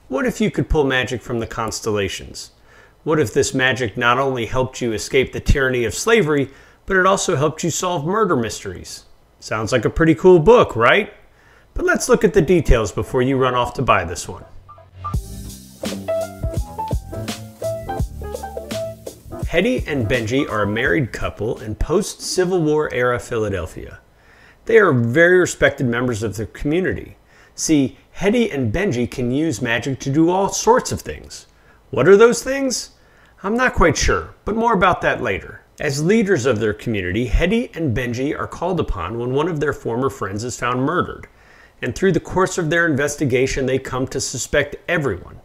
What if you could pull magic from the constellations? What if this magic not only helped you escape the tyranny of slavery, but it also helped you solve murder mysteries? Sounds like a pretty cool book, right? But let's look at the details before you run off to buy this one. Hetty and Benji are a married couple in post-Civil War era Philadelphia. They are very respected members of their community. See, Hetty and Benji can use magic to do all sorts of things. What are those things? I'm not quite sure, but more about that later. As leaders of their community, Hetty and Benji are called upon when one of their former friends is found murdered. And through the course of their investigation, they come to suspect everyone.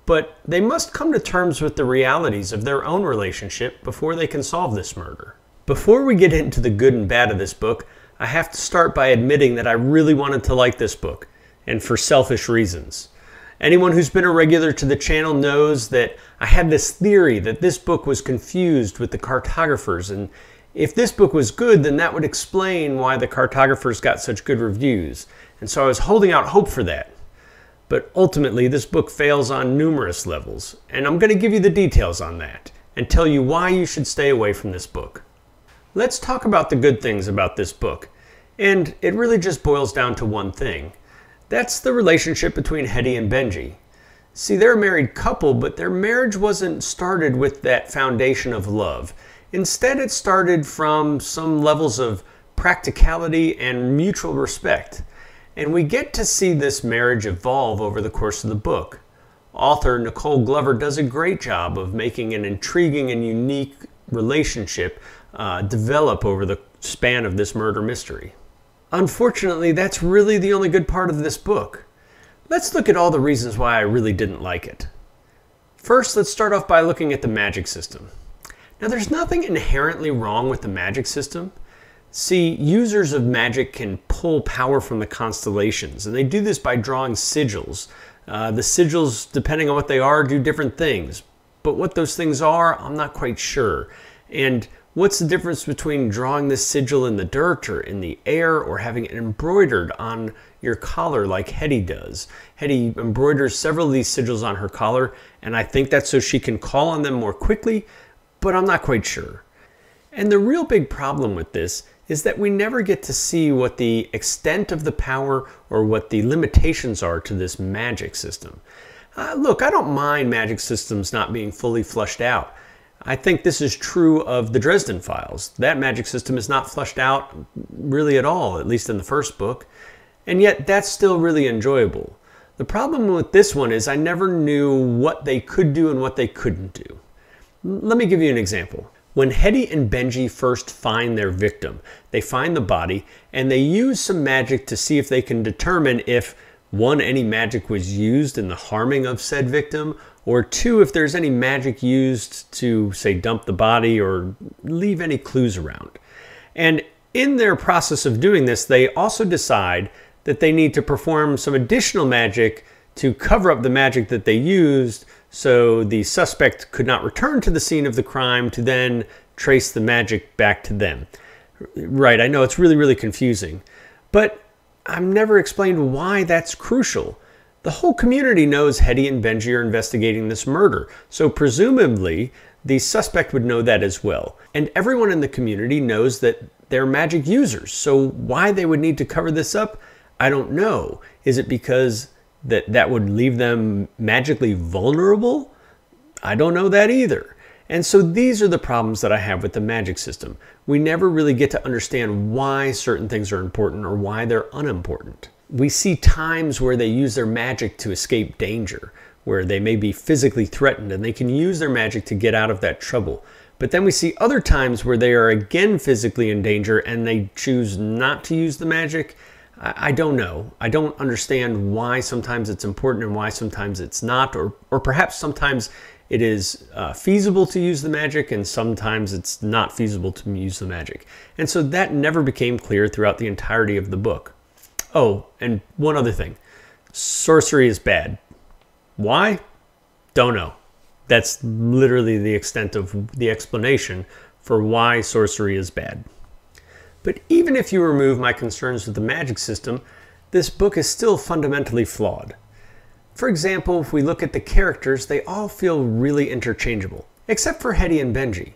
But they must come to terms with the realities of their own relationship before they can solve this murder. Before we get into the good and bad of this book, I have to start by admitting that I really wanted to like this book, and for selfish reasons. Anyone who's been a regular to the channel knows that I had this theory that this book was confused with the Cartographers, and if this book was good, then that would explain why the Cartographers got such good reviews. And so I was holding out hope for that. But ultimately, this book fails on numerous levels, and I'm going to give you the details on that, and tell you why you should stay away from this book. Let's talk about the good things about this book, and it really just boils down to one thing. That's the relationship between Hetty and Benji. See, they're a married couple, but their marriage wasn't started with that foundation of love. Instead, it started from some levels of practicality and mutual respect. And we get to see this marriage evolve over the course of the book. Author Nicole Glover does a great job of making an intriguing and unique relationship develop over the span of this murder mystery. Unfortunately, that's really the only good part of this book. Let's look at all the reasons why I really didn't like it. First, let's start off by looking at the magic system. Now, there's nothing inherently wrong with the magic system. See, users of magic can pull power from the constellations, and they do this by drawing sigils. The sigils, depending on what they are, do different things. But what those things are, I'm not quite sure. And what's the difference between drawing this sigil in the dirt or in the air or having it embroidered on your collar like Hetty does? Hetty embroiders several of these sigils on her collar, and I think that's so she can call on them more quickly, but I'm not quite sure. And the real big problem with this is that we never get to see what the extent of the power or what the limitations are to this magic system. Look, I don't mind magic systems not being fully fleshed out. I think this is true of the Dresden Files. That magic system is not fleshed out really at all, at least in the first book. And yet that's still really enjoyable. The problem with this one is I never knew what they could do and what they couldn't do. Let me give you an example. When Hetty and Benji first find their victim, they find the body and they use some magic to see if they can determine if, one, any magic was used in the harming of said victim, or two, if there's any magic used to, say, dump the body or leave any clues around. And in their process of doing this, they also decide that they need to perform some additional magic to cover up the magic that they used, so the suspect could not return to the scene of the crime to then trace the magic back to them. Right, I know it's really, really confusing, but I'm never explained why that's crucial. The whole community knows Hetty and Benji are investigating this murder, so presumably the suspect would know that as well. And everyone in the community knows that they're magic users, so why they would need to cover this up, I don't know. Is it because that would leave them magically vulnerable? I don't know that either. And so these are the problems that I have with the magic system. We never really get to understand why certain things are important or why they're unimportant. We see times where they use their magic to escape danger, where they may be physically threatened and they can use their magic to get out of that trouble. But then we see other times where they are again physically in danger and they choose not to use the magic. I don't know. I don't understand why sometimes it's important and why sometimes it's not, or perhaps sometimes it is feasible to use the magic and sometimes it's not feasible to use the magic. And so that never became clear throughout the entirety of the book. Oh, and one other thing. Sorcery is bad. Why? Don't know. That's literally the extent of the explanation for why sorcery is bad. But even if you remove my concerns with the magic system, this book is still fundamentally flawed. For example, if we look at the characters, they all feel really interchangeable, except for Hetty and Benji.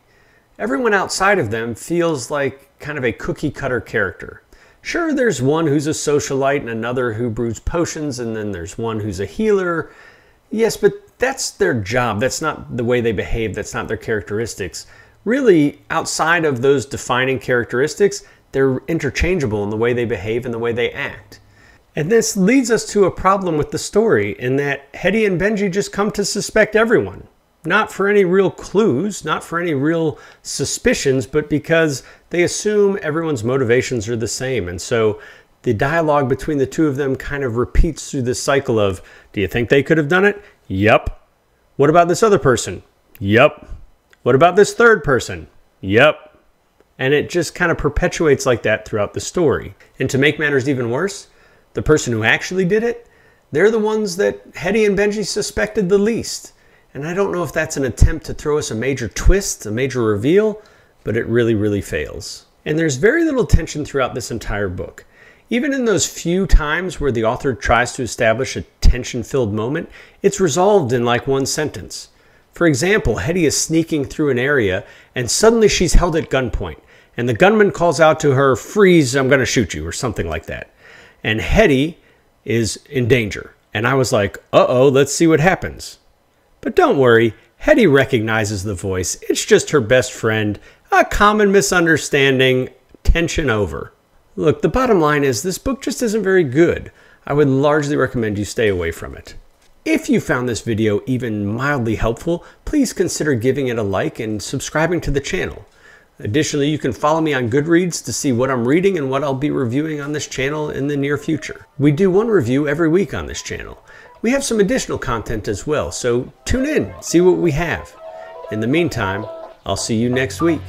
Everyone outside of them feels like kind of a cookie-cutter character. Sure, there's one who's a socialite and another who brews potions, and then there's one who's a healer. Yes, but that's their job. That's not the way they behave. That's not their characteristics. Really, outside of those defining characteristics, they're interchangeable in the way they behave and the way they act. And this leads us to a problem with the story in that Hetty and Benji just come to suspect everyone. Not for any real clues, not for any real suspicions, but because they assume everyone's motivations are the same. And so the dialogue between the two of them kind of repeats through this cycle of, do you think they could have done it? Yup. What about this other person? Yup. What about this third person? Yup. And it just kind of perpetuates like that throughout the story. And to make matters even worse, the person who actually did it, they're the ones that Hetty and Benji suspected the least. And I don't know if that's an attempt to throw us a major twist, a major reveal, but it really, really fails. And there's very little tension throughout this entire book. Even in those few times where the author tries to establish a tension-filled moment, it's resolved in like one sentence. For example, Hetty is sneaking through an area and suddenly she's held at gunpoint. And the gunman calls out to her, "Freeze, I'm going to shoot you," or something like that. And Hetty is in danger. And I was like, uh-oh, let's see what happens. But don't worry, Hetty recognizes the voice. It's just her best friend. A common misunderstanding. Tension over. Look, the bottom line is this book just isn't very good. I would largely recommend you stay away from it. If you found this video even mildly helpful, please consider giving it a like and subscribing to the channel. Additionally, you can follow me on Goodreads to see what I'm reading and what I'll be reviewing on this channel in the near future. We do one review every week on this channel. We have some additional content as well, so tune in, see what we have. In the meantime, I'll see you next week.